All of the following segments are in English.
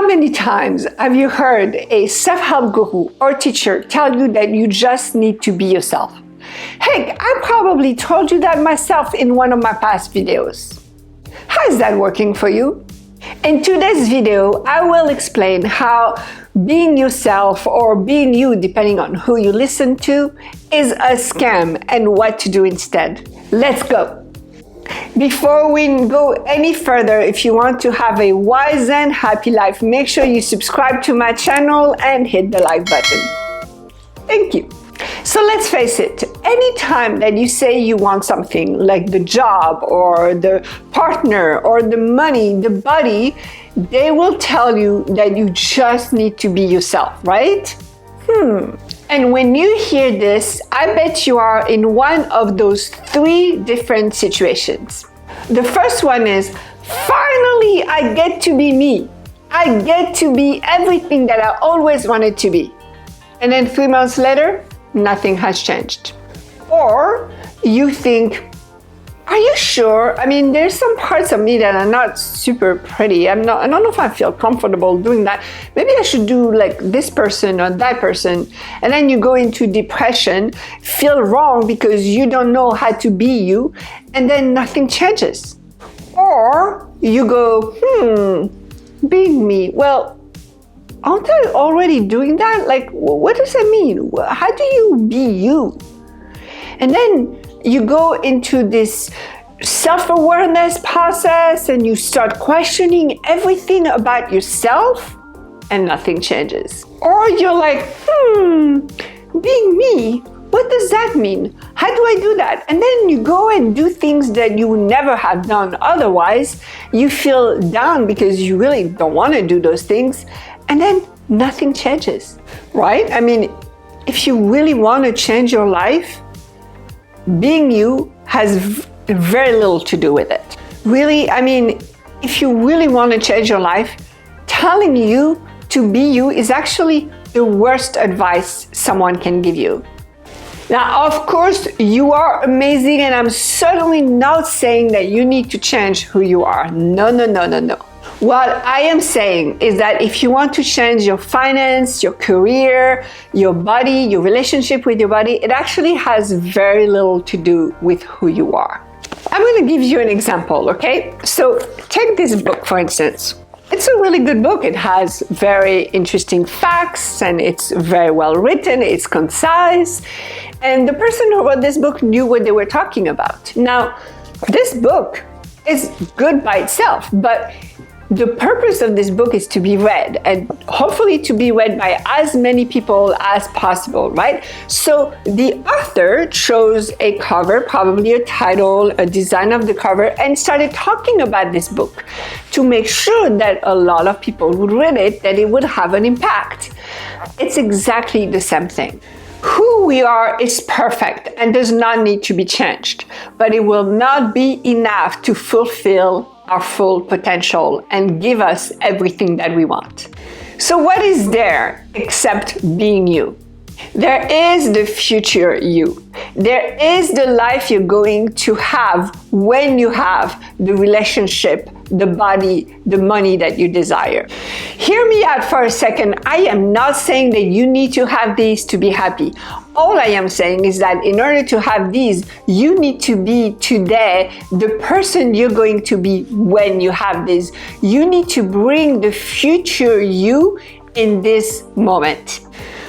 How many times have you heard a self-help guru or teacher tell you that you just need to be yourself? Heck, I probably told you that myself in one of my past videos. How is that working for you? In today's video, I will explain how being yourself or being you, depending on who you listen to, is a scam and what to do instead. Let's go! Before we go any further, if you want to have a wise and happy life, make sure you subscribe to my channel and hit the like button. Thank you. So let's face it, anytime that you say you want something like the job or the partner or the money, the body, they will tell you that you just need to be yourself, right? And when you hear this, I bet you are in one of those three different situations. The first one is, finally, I get to be me. I get to be everything that I always wanted to be. And then 3 months later, nothing has changed. Or you think, are you sure? I mean, there's some parts of me that are not super pretty. I don't know if I feel comfortable doing that. Maybe I should do like this person or that person. And then you go into depression, feel wrong because you don't know how to be you, and then nothing changes. Or you go, being me. Well, aren't I already doing that? Like, what does that mean? How do you be you? And then you go into this self-awareness process and you start questioning everything about yourself and nothing changes. Or you're like, being me, what does that mean? How do I do that? And then you go and do things that you would never have done otherwise. You feel down because you really don't want to do those things. And then nothing changes, right? I mean, if you really want to change your life, being you has very little to do with it. Really, I mean, if you really want to change your life, telling you to be you is actually the worst advice someone can give you. Now, of course, you are amazing, and I'm certainly not saying that you need to change who you are. No. What I am saying is that if you want to change your finance, your career, your body, your relationship with your body, it actually has very little to do with who you are. I'm going to give you an example, okay? So take this book, for instance. It's a really good book. It has very interesting facts and it's very well written. It's concise. And the person who wrote this book knew what they were talking about. Now, this book is good by itself, but the purpose of this book is to be read, and hopefully to be read by as many people as possible, right? So the author chose a cover, probably a title, a design of the cover, and started talking about this book to make sure that a lot of people would read it, that it would have an impact. It's exactly the same thing. Who we are is perfect and does not need to be changed, but it will not be enough to fulfill our full potential and give us everything that we want. So what is there except being you? There is the future you. There is the life you're going to have when you have the relationship, the body, the money that you desire. Hear me out for a second. I am not saying that you need to have these to be happy. All I am saying is that in order to have these, you need to be today the person you're going to be when you have this. You need to bring the future you in this moment.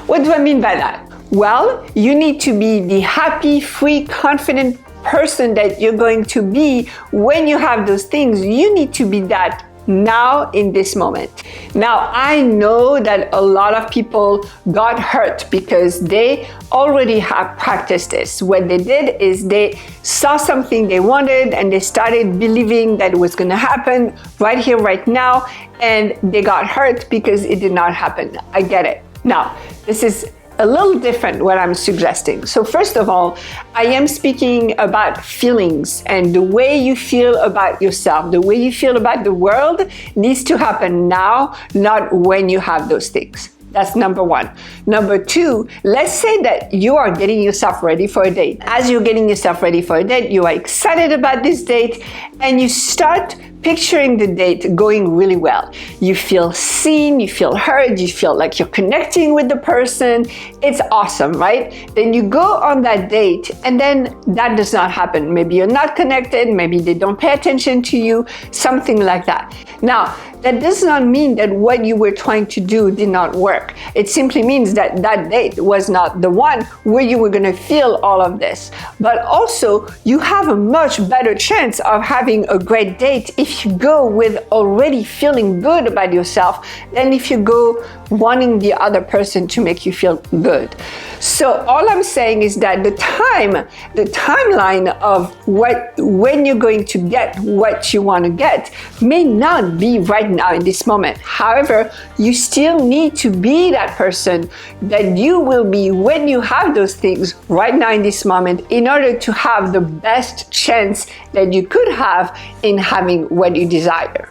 What do I mean by that? Well, you need to be the happy, free, confident person that you're going to be when you have those things. You need to be that now in this moment. Now, I know that a lot of people got hurt because they already have practiced this. What they did is they saw something they wanted and they started believing that it was going to happen right here, right now, and they got hurt because it did not happen. I get it. Now, this is a little different what I'm suggesting. So first of all, I am speaking about feelings, and the way you feel about yourself, the way you feel about the world needs to happen now, not when you have those things. That's number one. Number two, let's say that you are getting yourself ready for a date. As you're getting yourself ready for a date, you are excited about this date and you start picturing the date going really well. You feel seen, you feel heard, you feel like you're connecting with the person. It's awesome, right? Then you go on that date and then that does not happen. Maybe you're not connected, maybe they don't pay attention to you, something like that. Now, that does not mean that what you were trying to do did not work. It simply means that that date was not the one where you were going to feel all of this. But also, you have a much better chance of having a great date if you go with already feeling good about yourself than if you go wanting the other person to make you feel good. So all I'm saying is that the timeline of when you're going to get what you want to get may not be right now in this moment. However, you still need to be that person that you will be when you have those things right now in this moment in order to have the best chance that you could have in having what you desire.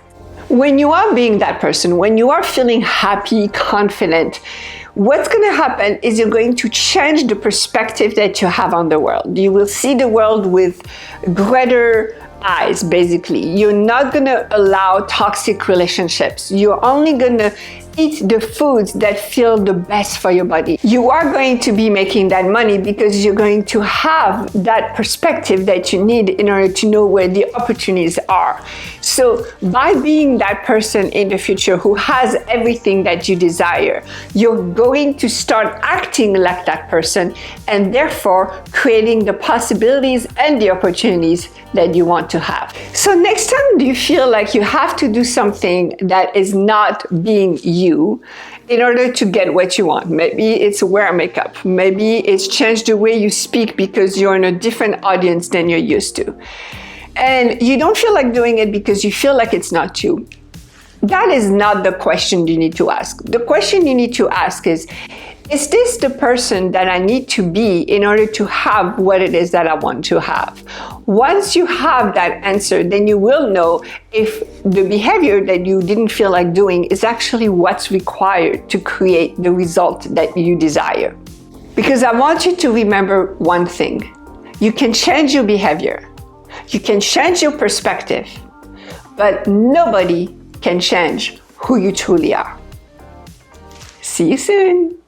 When you are being that person, when you are feeling happy, confident, what's going to happen is you're going to change the perspective that you have on the world. You will see the world with greater eyes, basically. You're not going to allow toxic relationships. You're only going to eat the foods that feel the best for your body. You are going to be making that money because you're going to have that perspective that you need in order to know where the opportunities are. So by being that person in the future who has everything that you desire, you're going to start acting like that person and therefore creating the possibilities and the opportunities that you want to have. So next time you feel like you have to do something that is not being you in order to get what you want. Maybe it's wear makeup. Maybe it's change the way you speak because you're in a different audience than you're used to. And you don't feel like doing it because you feel like it's not you. That is not the question you need to ask. The question you need to ask is this the person that I need to be in order to have what it is that I want to have? Once you have that answer, then you will know if the behavior that you didn't feel like doing is actually what's required to create the result that you desire. Because I want you to remember one thing. You can change your behavior. You can change your perspective, but nobody can change who you truly are. See you soon.